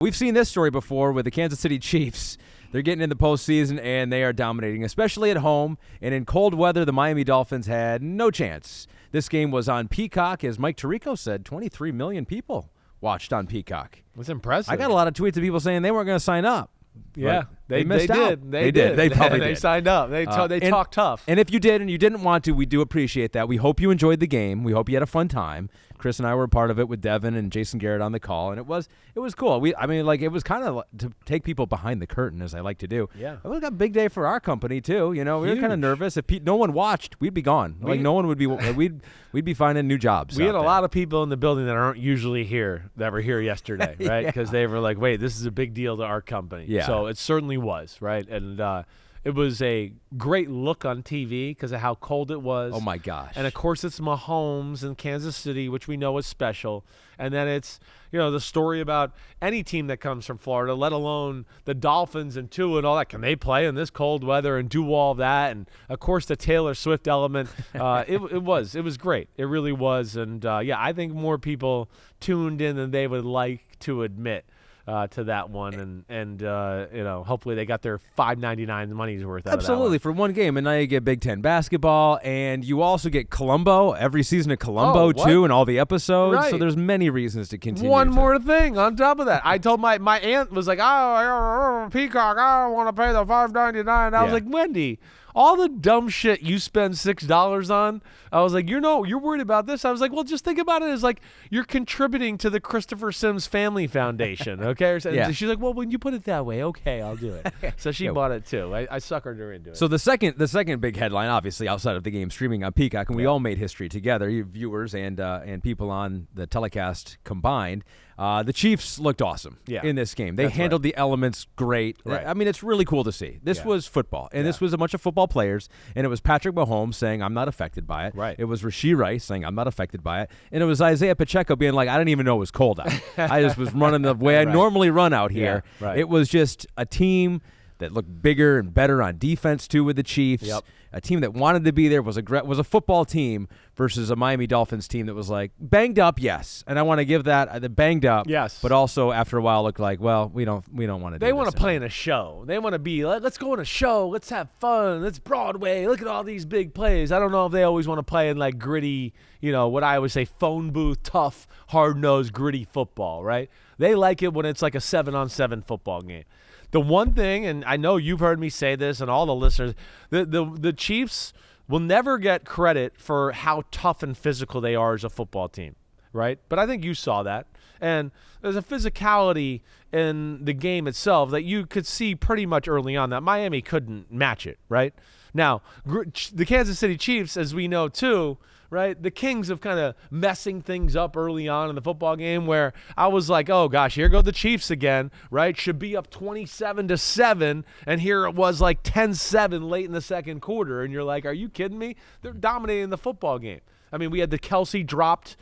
We've seen this story before with the Kansas City Chiefs. They're getting in the postseason, and they are dominating, especially at home. And in cold weather, the Miami Dolphins had no chance. This game was on Peacock. As Mike Tirico said, 23 million people watched on Peacock. That's impressive. I got a lot of tweets of people saying they weren't going to sign up. Yeah, they missed out. They did. They probably did. They signed up. They talked tough. And if you did and you didn't want to, we do appreciate that. We hope you enjoyed the game. We hope you had a fun time. Chris and I were a part of it with Devin and Jason Garrett on the call, and it was cool. It was kind of to take people behind the curtain, as I like to do. Yeah, it was a big day for our company too. You know, we were kind of nervous. If no one watched, we'd be gone. No one would be. We'd be finding new jobs. We had a lot of people in the building that aren't usually here that were here yesterday, right? Because they were like, "Wait, this is a big deal to our company." Yeah. So it certainly was, right? And it was a great look on TV because of how cold it was. Oh, my gosh. And, of course, it's Mahomes in Kansas City, which we know is special. And then it's, the story about any team that comes from Florida, let alone the Dolphins and Tua and all that. Can they play in this cold weather and do all that? And, of course, the Taylor Swift element. It was great. It really was. And, I think more people tuned in than they would like to admit. To that one, and hopefully they got their $5.99 money's worth out Absolutely, of that one. for one game, and now you get Big Ten basketball, and you also get Columbo, every season of Columbo too, and all the episodes. Right. So there's many reasons to continue. One more thing on top of that, I told my aunt was like, "Oh, Peacock, I don't want to pay the $5.99." I was like, Wendy, all the dumb shit you spend $6 on, I was like, you're worried about this? I was like, well, just think about it as like you're contributing to the Christopher Simms Family Foundation, okay? She's like, well, when you put it that way, okay, I'll do it. So she bought it too. I suckered her into it. So the second big headline, obviously outside of the game streaming on Peacock, and we all made history together, you viewers and people on the telecast combined. The Chiefs looked awesome in this game. They handled the elements great. Right. I mean, it's really cool to see. This was football, and this was a bunch of football players, and it was Patrick Mahomes saying, I'm not affected by it. Right. It was Rashee Rice saying, I'm not affected by it. And it was Isaiah Pacheco being like, I didn't even know it was cold out. I just was running the way I normally run out here. Yeah, right. It was just a team that looked bigger and better on defense, too, with the Chiefs. Yep. A team that wanted to be there, was a football team versus a Miami Dolphins team that was like banged up, yes. And I want to give that the banged up, yes. But also after a while looked like, well, we don't want to. They want to play in a show. They want to be let's go in a show. Let's have fun. Let's Broadway. Look at all these big plays. I don't know if they always want to play in like gritty, what I always say, phone booth, tough, hard-nosed, gritty football, right? They like it when it's like a 7-on-7 football game. The one thing, and I know you've heard me say this and all the listeners, the Chiefs will never get credit for how tough and physical they are as a football team, right? But I think you saw that. And there's a physicality in the game itself that you could see pretty much early on that Miami couldn't match it, right? Now, the Kansas City Chiefs, as we know too, right? The Kings of kind of messing things up early on in the football game where I was like, oh gosh, here go the Chiefs again, right? Should be up 27-7, and here it was like 10-7 late in the second quarter, and you're like, are you kidding me? They're dominating the football game. I mean, we had the Kelsey dropped,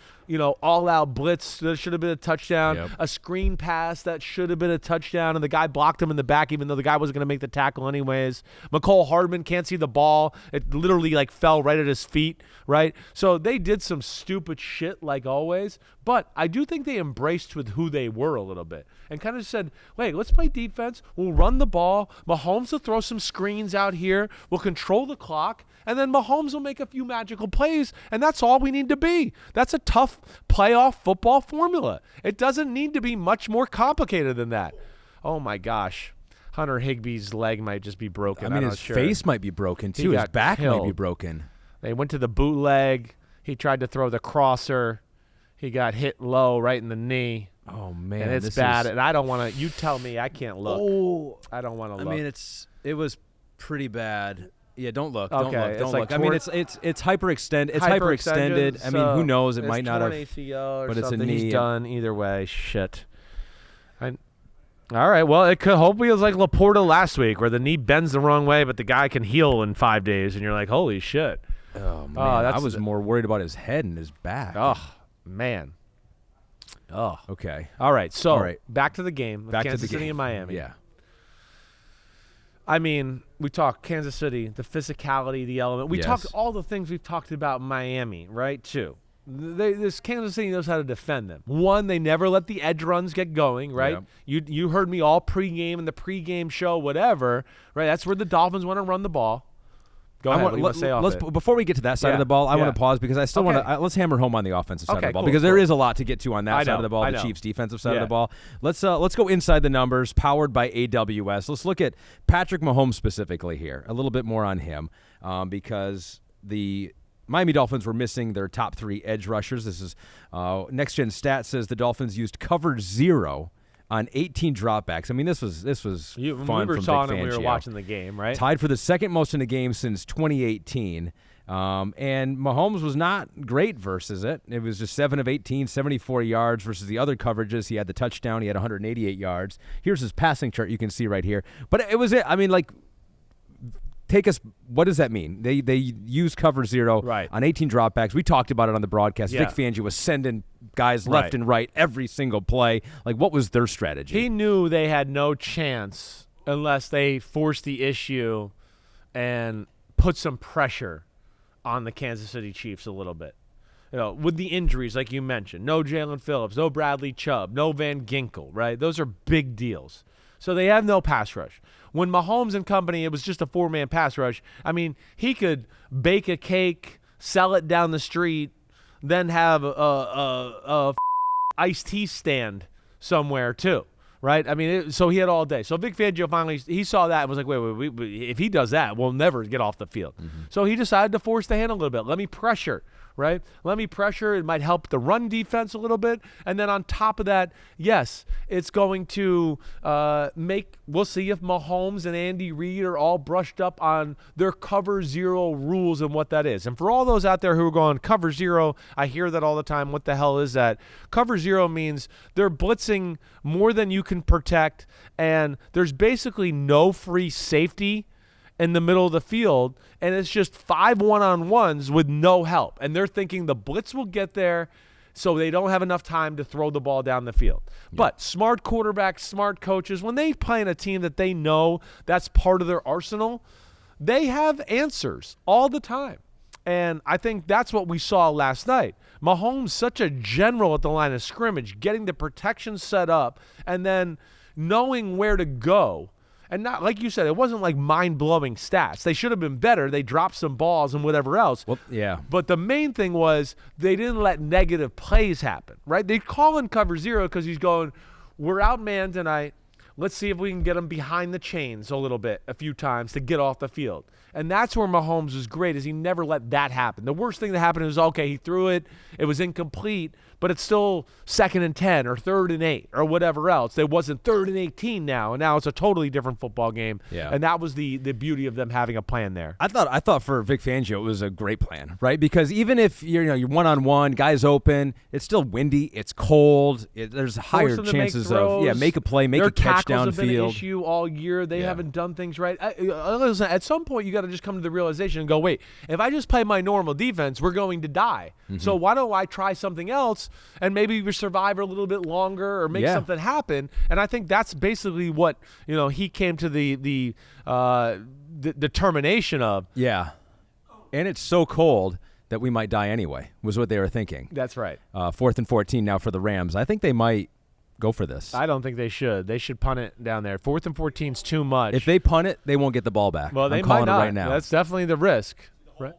all-out blitz that should have been a touchdown, a screen pass that should have been a touchdown, and the guy blocked him in the back even though the guy wasn't going to make the tackle anyways. Mecole Hardman can't see the ball. It literally, fell right at his feet, right? So they did some stupid shit like always, but I do think they embraced with who they were a little bit and kind of said, wait, let's play defense. We'll run the ball. Mahomes will throw some screens out here. We'll control the clock. And then Mahomes will make a few magical plays, and that's all we need to be. That's a tough playoff football formula. It doesn't need to be much more complicated than that. Oh, my gosh. Hunter Higbee's leg might just be broken. I mean, his face might be broken, too. His back might be broken. They went to the bootleg. He tried to throw the crosser. He got hit low right in the knee. Oh, man. And it's bad. And I don't want to – you tell me. I can't look. Oh. I don't want to look. I mean, it was pretty bad. Yeah, don't look. Okay, Don't look. I mean, it's hyperextended. It's hyperextended. I mean, who knows? It might not have. ACL or but it's a something. knee. He's done either way. Shit. All right. Well, it could hopefully it was like Laporta last week, where the knee bends the wrong way, but the guy can heal in 5 days, and you're like, holy shit. Oh man, I was more worried about his head and his back. Oh man. Oh. Okay. All right. So back to the game. Back Kansas to the City game. and Miami. Yeah. I mean, we talked Kansas City, the physicality, the element. We talked all the things we've talked about in Miami, right, too. This Kansas City knows how to defend them. One, they never let the edge runs get going, right? Yep. You heard me all pregame in the pregame show, whatever, right? That's where the Dolphins want to run the ball. Go ahead. What do you want to say off it? Before we get to that side of the ball, I want to pause because I still want to let's hammer home on the offensive side of the ball because there is a lot to get to on that side of the ball, the Chiefs' defensive side of the ball. Let's go inside the numbers, powered by AWS. Let's look at Patrick Mahomes specifically here, a little bit more on him because the Miami Dolphins were missing their top 3 edge rushers. This is Next Gen Stats says the Dolphins used cover 0 on 18 dropbacks. I mean, this was fun. We were from Vic talking and we were Fangio. watching the game, right? Tied for the second most in a game since 2018. And Mahomes was not great versus it. It was just 7 of 18, 74 yards versus the other coverages. He had the touchdown. He had 188 yards. Here's his passing chart you can see right here. But it was it. I mean, like, take us. What does that mean? They use cover 0 on 18 dropbacks. We talked about it on the broadcast. Vic Fangio was sending guys left and right every single play. Like, what was their strategy? He knew they had no chance unless they forced the issue and put some pressure on the Kansas City Chiefs a little bit. You know, with the injuries, like you mentioned, no Jalen Phillips, no Bradley Chubb, no Van Ginkel, right? Those are big deals. So they have no pass rush. When Mahomes and company, it was just a 4-man pass rush. I mean, he could bake a cake, sell it down the street, then have a iced tea stand somewhere too, right? I mean, so he had all day. So Vic Fangio finally, he saw that and was like, wait, if he does that, we'll never get off the field. Mm-hmm. So he decided to force the hand a little bit. Let me pressure. Right? Let me pressure. It might help the run defense a little bit. And then on top of that, yes, it's going to we'll see if Mahomes and Andy Reid are all brushed up on their cover 0 rules and what that is. And for all those out there who are going, cover 0, I hear that all the time. What the hell is that? Cover 0 means they're blitzing more than you can protect, and there's basically no free safety in the middle of the field, and it's just 5 one-on-ones with no help. And they're thinking the blitz will get there, so they don't have enough time to throw the ball down the field. Yeah. But smart quarterbacks, smart coaches, when they play in a team that they know that's part of their arsenal, they have answers all the time. And I think that's what we saw last night. Mahomes, such a general at the line of scrimmage, getting the protection set up and then knowing where to go. And not, like you said, it wasn't like mind-blowing stats. They should have been better. They dropped some balls and whatever else. Well, yeah. But the main thing was they didn't let negative plays happen, right? They call in cover 0 because he's going, we're outmanned tonight. Let's see if we can get him behind the chains a little bit a few times to get off the field. And that's where Mahomes was great, is he never let that happen. The worst thing that happened was, okay, he threw it, it was incomplete, but it's still 2nd and 10 or 3rd and 8 or whatever else. It wasn't 3rd and 18 now, and now it's a totally different football game. Yeah. And that was the beauty of them having a plan there. I thought for Vic Fangio it was a great plan, right? Because even if you're one-on-one, guys open, it's still windy, it's cold, there's higher chances of make a play, make a catch downfield. Their tackles have been an issue all year. They haven't done things right. Listen, at some point you got to just come to the realization and go, wait, if I just play my normal defense, we're going to die. Mm-hmm. So why don't I try something else and maybe we survive a little bit longer or make something happen? And I think that's basically what he came to the determination of. Yeah, and it's so cold that we might die anyway, was what they were thinking. That's right. 4th and 14 now for the Rams. I think they might go for this. I don't think they should. They should punt it down there. 4th and 14 is too much. If they punt it, they won't get the ball back. Well, they I'm calling might not. It right now. That's definitely the risk. Right.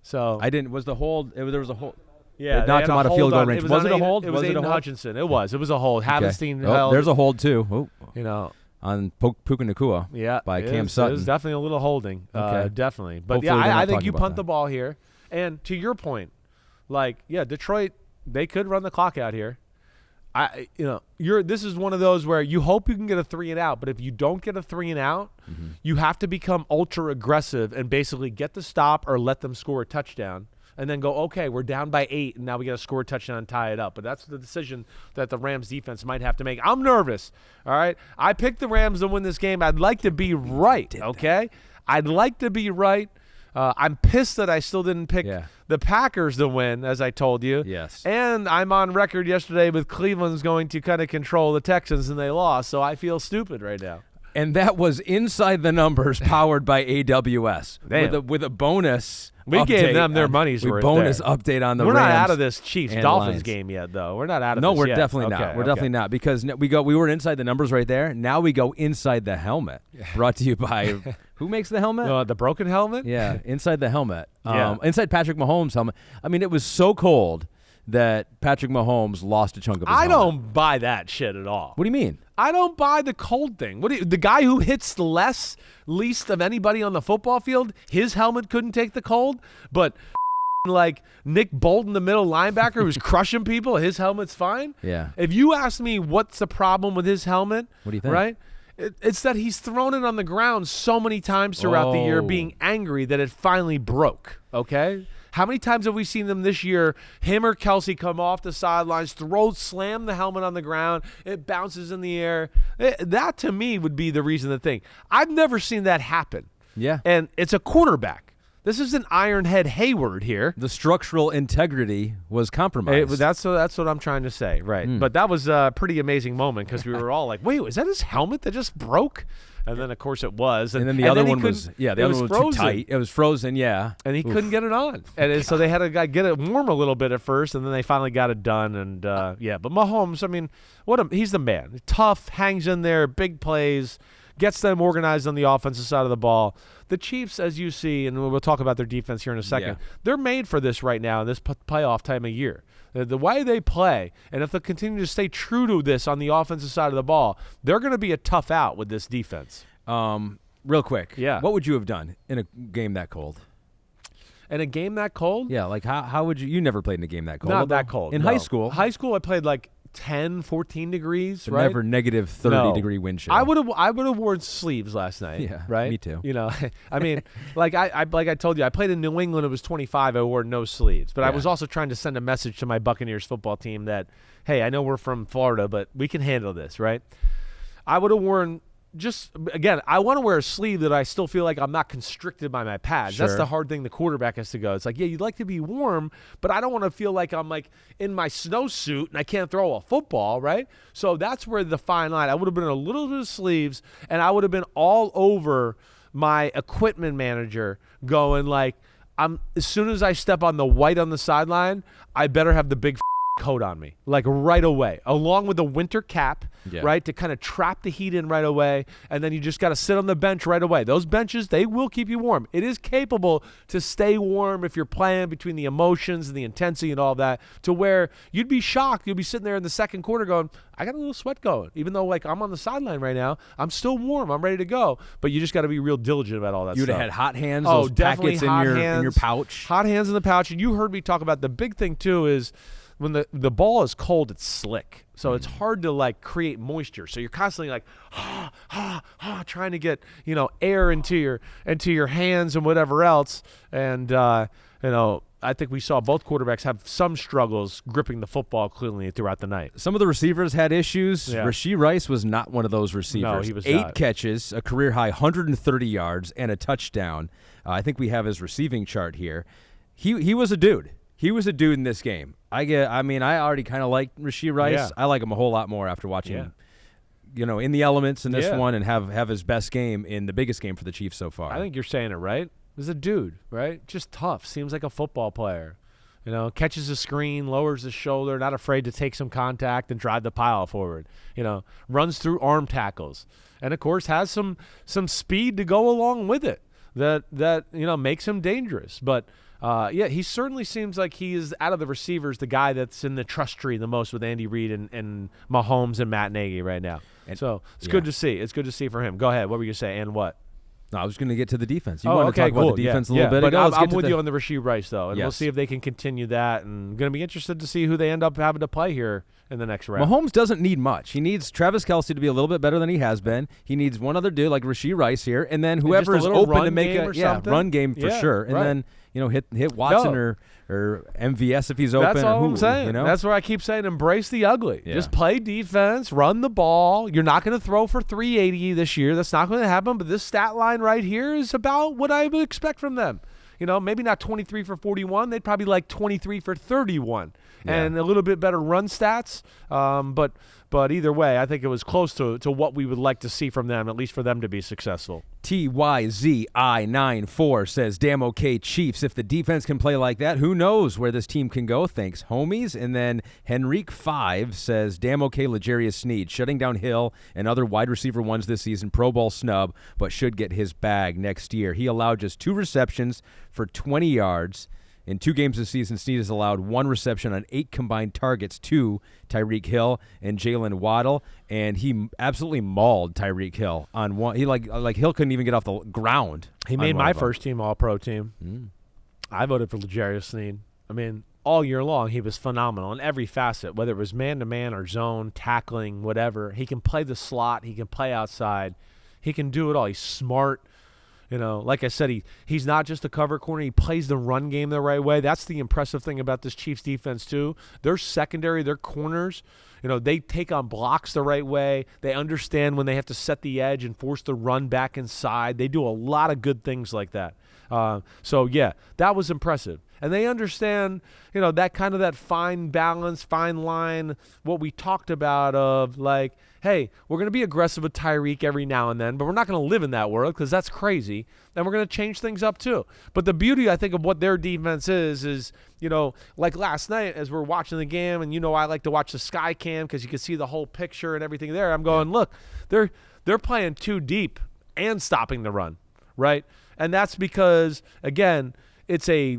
So was the hold? There was a hold. Yeah, it knocked him out of field goal range. Was it a hold? It was Aiden Hutchinson. It was a hold. Havenstein held. There's a hold too. On Puka Nacua. Yeah, by Cam Sutton. It was definitely a little holding. Okay. Definitely. But hopefully I think you punt the ball here. And to your point, Detroit, they could run the clock out here. This is one of those where you hope you can get a 3 and out, but if you don't get a 3 and out, you have to become ultra aggressive and basically get the stop or let them score a touchdown. And then go, okay, we're down by 8, and now we got to score a touchdown and tie it up. But that's the decision that the Rams defense might have to make. I'm nervous, all right? I picked the Rams to win this game. I'd like to be right, okay? I'd like to be right. I'm pissed that I still didn't pick the Packers to win, as I told you. Yes. And I'm on record yesterday with Cleveland's going to kind of control the Texans, and they lost. So I feel stupid right now. And that was Inside the Numbers, powered by AWS. Damn. With a bonus. We gave them their money's worth. Bonus there. update on the We're Rams. not out of this Chiefs-Dolphins Lions. game yet, though. We're not out of No, this we're yet. definitely not. We're definitely not, because we were inside the numbers right there. Now we go inside the helmet. Brought to you by who makes the helmet? The broken helmet? Yeah, inside the helmet. Yeah. Inside Patrick Mahomes' helmet. I mean, it was so cold that Patrick Mahomes lost a chunk of his helmet. I don't buy that shit at all. What do you mean? I don't buy the cold thing. The guy who hits least of anybody on the football field, his helmet couldn't take the cold, but like Nick Bolton, the middle linebacker who's crushing people, his helmet's fine. Yeah. If you ask me what's the problem with his helmet, what do you think? Right? It's that he's thrown it on the ground so many times throughout the year, being angry that it finally broke. Okay? How many times have we seen them this year, him or Kelsey come off the sidelines, slam the helmet on the ground, it bounces in the air? That, to me, would be the reason to think. I've never seen that happen. Yeah. And it's a quarterback. This isn't Ironhead Hayward here. The structural integrity was compromised. That's what I'm trying to say, right? But that was a pretty amazing moment because we were all like, "Wait, was that his helmet that just broke?" And then, of course, it was. And then the other one was frozen. Too tight. It was frozen, yeah. And he couldn't get it on. And so they had to get it warm a little bit at first, and then they finally got it done. And, But Mahomes, I mean, he's the man. Tough, hangs in there, big plays, gets them organized on the offensive side of the ball. The Chiefs, as you see, and we'll talk about their defense here in a second, they're made for this right now in this playoff time of year. The way they play, and if they continue to stay true to this on the offensive side of the ball, they're going to be a tough out with this defense. Real quick, Yeah. What would you have done in a game that cold? In a game that cold? Yeah, like how would you never played in a game that cold? Not that cold. In no. high school. High school, I played like 10, 14 degrees, right? Never negative 30-degree wind chill. I would have worn sleeves last night. Yeah, right. me too. You know, I mean, like I told you, I played in New England. It was 25. I wore no sleeves, but I was also trying to send a message to my Buccaneers football team that, hey, I know we're from Florida, but we can handle this, right? I would have worn. I want to wear a sleeve that I still feel like I'm not constricted by my pads. Sure. That's the hard thing the quarterback has to go. It's like, yeah, you'd like to be warm, but I don't want to feel like I'm like in my snowsuit and I can't throw a football, right? So that's where the fine line. I would have been a little bit of sleeves, and I would have been all over my equipment manager going like, as soon as I step on the white on the sideline, I better have the big coat on me, like right away, along with the winter cap, right, to kind of trap the heat in right away, and then you just got to sit on the bench right away. Those benches, they will keep you warm. It is capable to stay warm if you're playing between the emotions and the intensity and all that, to where you'd be shocked. You'll be sitting there in the second quarter going, I got a little sweat going. Even though, like, I'm on the sideline right now, I'm still warm. I'm ready to go. But you just got to be real diligent about all that You'd stuff. have had hot hands, Oh, those definitely packets hot in hands. your pouch. Hot hands in the pouch. And you heard me talk about the big thing, too, is when the ball is cold, it's slick. So it's hard to, like, create moisture. So you're constantly like, trying to get, air into your hands and whatever else. And, I think we saw both quarterbacks have some struggles gripping the football cleanly throughout the night. Some of the receivers had issues. Yeah. Rashee Rice was not one of those receivers. No, he was 8 not. catches, a career-high 130 yards, and a touchdown. I think we have his receiving chart here. He was a dude. He was a dude in this game. I already kind of like Rashee Rice. Yeah. I like him a whole lot more after watching him, in the elements in this one, and have his best game in the biggest game for the Chiefs so far. I think you're saying it right. He's a dude, right? Just tough. Seems like a football player. Catches a screen, lowers his shoulder, not afraid to take some contact and drive the pile forward. Runs through arm tackles, and of course has some speed to go along with it. That makes him dangerous. But he certainly seems like he is, out of the receivers, the guy that's in the trust tree the most with Andy Reid and Mahomes and Matt Nagy right now. And so it's good to see. It's good to see for him. Go ahead. What were you going to say? And what? No, I was going to get to the defense. You wanted to talk cool. about the defense a little bit But ago. I'm with you on the Rashee Rice, though, and we'll Yes. see if they can continue that. And going to be interested to see who they end up having to play here in the next round. Mahomes doesn't need much. He needs Travis Kelce to be a little bit better than he has been. He needs one other dude like Rashee Rice here, and then whoever is little open run to make game or a something? run game for Yeah, sure. And right. then hit Watson or MVS if he's open. That's all or I'm saying. That's where I keep saying embrace the ugly. Yeah. Just play defense, run the ball. You're not going to throw for 380 this year. That's not going to happen. But this stat line right here is about what I would expect from them. Maybe not 23 for 41. They'd probably like 23 for 31 and a little bit better run stats. But either way, I think it was close to what we would like to see from them, at least for them to be successful. TYZI94 says, damn okay, Chiefs. If the defense can play like that, who knows where this team can go? Thanks, homies. And then Henrique5 says, damn okay, L'Jarius Sneed. Shutting down Hill and other wide receiver ones this season. Pro Bowl snub, but should get his bag next year. He allowed just 2 receptions for 20 yards. In 2 games this season, Sneed has allowed 1 reception on 8 combined targets to Tyreek Hill and Jalen Waddle, and he absolutely mauled Tyreek Hill on one. He like Hill couldn't even get off the ground. He made my first team All-Pro team. I voted for L'Jarius Sneed. I mean, all year long, he was phenomenal in every facet, whether it was man-to-man or zone, tackling, whatever. He can play the slot. He can play outside. He can do it all. He's smart. You know, like I said, he's not just a cover corner. He plays the run game the right way. That's the impressive thing about this Chiefs defense, too. Their secondary, their corners, you know, they take on blocks the right way. They understand when they have to set the edge and force the run back inside. They do a lot of good things like that. So, yeah, that was impressive. And they understand, you know, that kind of that fine balance, fine line, what we talked about of like, hey, we're going to be aggressive with Tyreek every now and then, but we're not going to live in that world because that's crazy. And we're going to change things up too. But the beauty, I think, of what their defense is, you know, like last night as we're watching the game, and, you know, I like to watch the sky cam because you can see the whole picture and everything there. I'm going, look, they're playing too deep and stopping the run, right? And that's because, again, it's a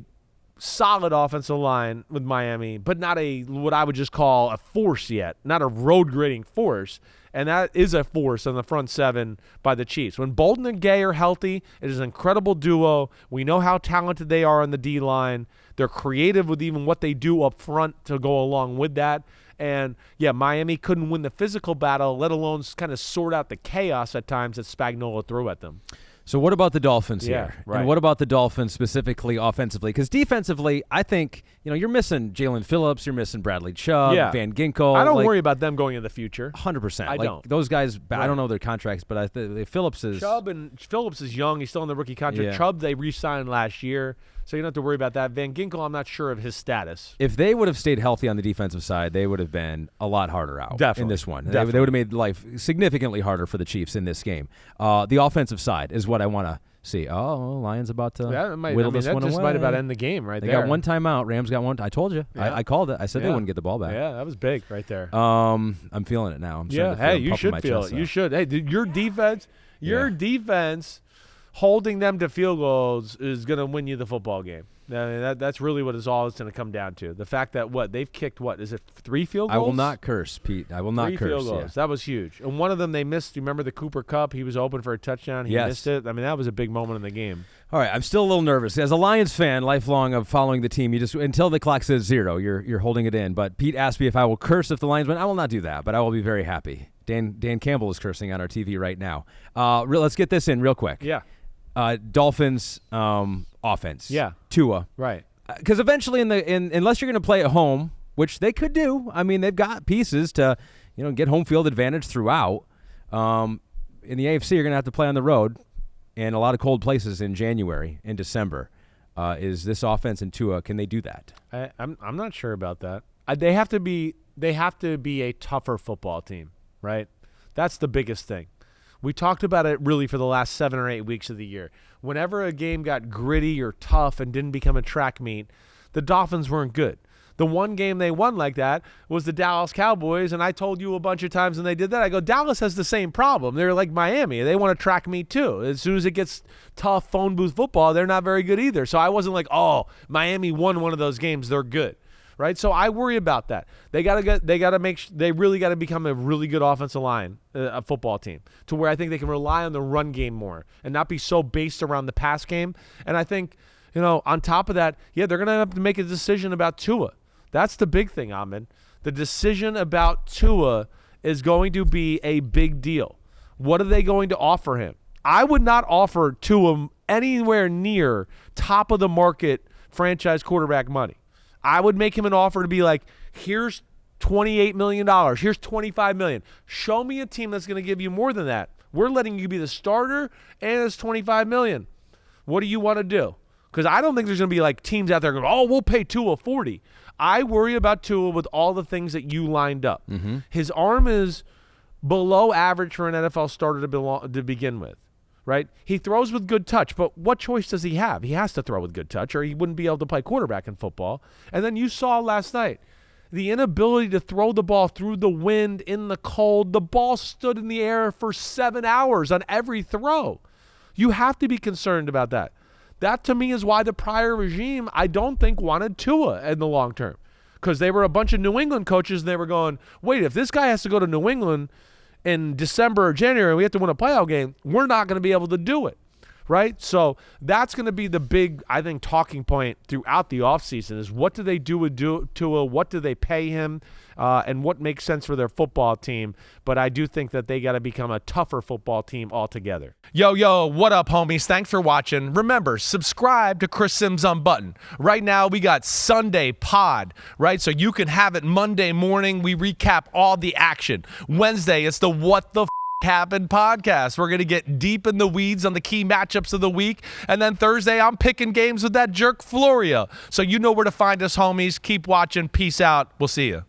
solid offensive line with Miami, but not a what I would just call a force yet, not a road grading force. And that is a force on the front 7 by the Chiefs. When Bolden and Gay are healthy, it is an incredible duo. We know how talented they are on the D-line. They're creative with even what they do up front to go along with that. And, yeah, Miami couldn't win the physical battle, let alone kind of sort out the chaos at times that Spagnuolo threw at them. So what about the Dolphins here? Right. And what about the Dolphins specifically offensively? Because defensively, I think, you know, you're missing Jalen Phillips, you're missing Bradley Chubb, Van Ginkel. I don't worry about them going in the future. 100%. I don't. Those guys, I don't know their contracts, but I think Phillips is. Phillips is young. He's still on the rookie contract. Yeah. Chubb, they re-signed last year, so you don't have to worry about that. Van Ginkel, I'm not sure of his status. If they would have stayed healthy on the defensive side, they would have been a lot harder out in this one. They would have made life significantly harder for the Chiefs in this game. The offensive side is what I want to see. Oh, Lions about to whittle this one away. That just might about end the game right there. They got one timeout. Rams got one. I told you. Yeah. I called it. I said they wouldn't get the ball back. Yeah, that was big right there. I'm feeling it now. You should feel it. You should. Hey, your defense holding them to field goals is going to win you the football game. I mean, that's really what it's going to come down to. The fact that they've kicked is it 3 field goals? I will not curse, Pete. I will not 3 curse. 3 field goals. Yeah. That was huge. And one of them they missed. Do you remember the Cooper Kupp? He was open for a touchdown. He missed it. I mean, that was a big moment in the game. All right, I'm still a little nervous. As a Lions fan, lifelong of following the team, you just until the clock says 0, you're holding it in. But Pete asked me if I will curse if the Lions win. I will not do that, but I will be very happy. Dan Campbell is cursing on our TV right now. Let's get this in real quick. Yeah. Dolphins offense. Yeah. Tua. Right. Because eventually, unless you're going to play at home, which they could do, I mean, they've got pieces to, get home field advantage throughout. In the AFC, you're going to have to play on the road, and a lot of cold places in January and December. Is this offense in Tua? Can they do that? I'm not sure about that. They have to be a tougher football team, right? That's the biggest thing. We talked about it really for the last 7 or 8 weeks of the year. Whenever a game got gritty or tough and didn't become a track meet, the Dolphins weren't good. The one game they won like that was the Dallas Cowboys, and I told you a bunch of times when they did that, I go, Dallas has the same problem. They're like Miami. They want a track meet too. As soon as it gets tough phone booth football, they're not very good either. So I wasn't like, oh, Miami won one of those games. They're good. Right, so I worry about that. They really got to become a really good offensive line, a football team, to where I think they can rely on the run game more and not be so based around the pass game. And I think, on top of that, they're going to have to make a decision about Tua. That's the big thing, Ahmed. The decision about Tua is going to be a big deal. What are they going to offer him? I would not offer Tua anywhere near top of the market franchise quarterback money. I would make him an offer to be like, here's $28 million. Here's $25 million. Show me a team that's going to give you more than that. We're letting you be the starter, and it's $25 million. What do you want to do? Because I don't think there's going to be like teams out there going, oh, we'll pay Tua $40. I worry about Tua with all the things that you lined up. His arm is below average for an NFL starter to begin with, right? He throws with good touch, but what choice does he have? He has to throw with good touch or he wouldn't be able to play quarterback in football. And then you saw last night the inability to throw the ball through the wind in the cold. The ball stood in the air for 7 hours on every throw. You have to be concerned about that. That, to me, is why the prior regime, I don't think, wanted Tua in the long term. Because they were a bunch of New England coaches, and they were going, wait, if this guy has to go to New England in December or January and we have to win a playoff game, we're not going to be able to do it, right? So that's going to be the big, I think, talking point throughout the offseason is what do they do with Tua, what do they pay him, and what makes sense for their football team. But I do think that they got to become a tougher football team altogether. Yo, what up, homies? Thanks for watching. Remember, subscribe to Chris Simms Unbuttoned. Right now, we got Sunday pod, right? So you can have it Monday morning. We recap all the action. Wednesday, it's the What the Happened podcast. We're going to get deep in the weeds on the key matchups of the week. And then Thursday, I'm picking games with that jerk Florio. So you know where to find us, homies. Keep watching. Peace out. We'll see you.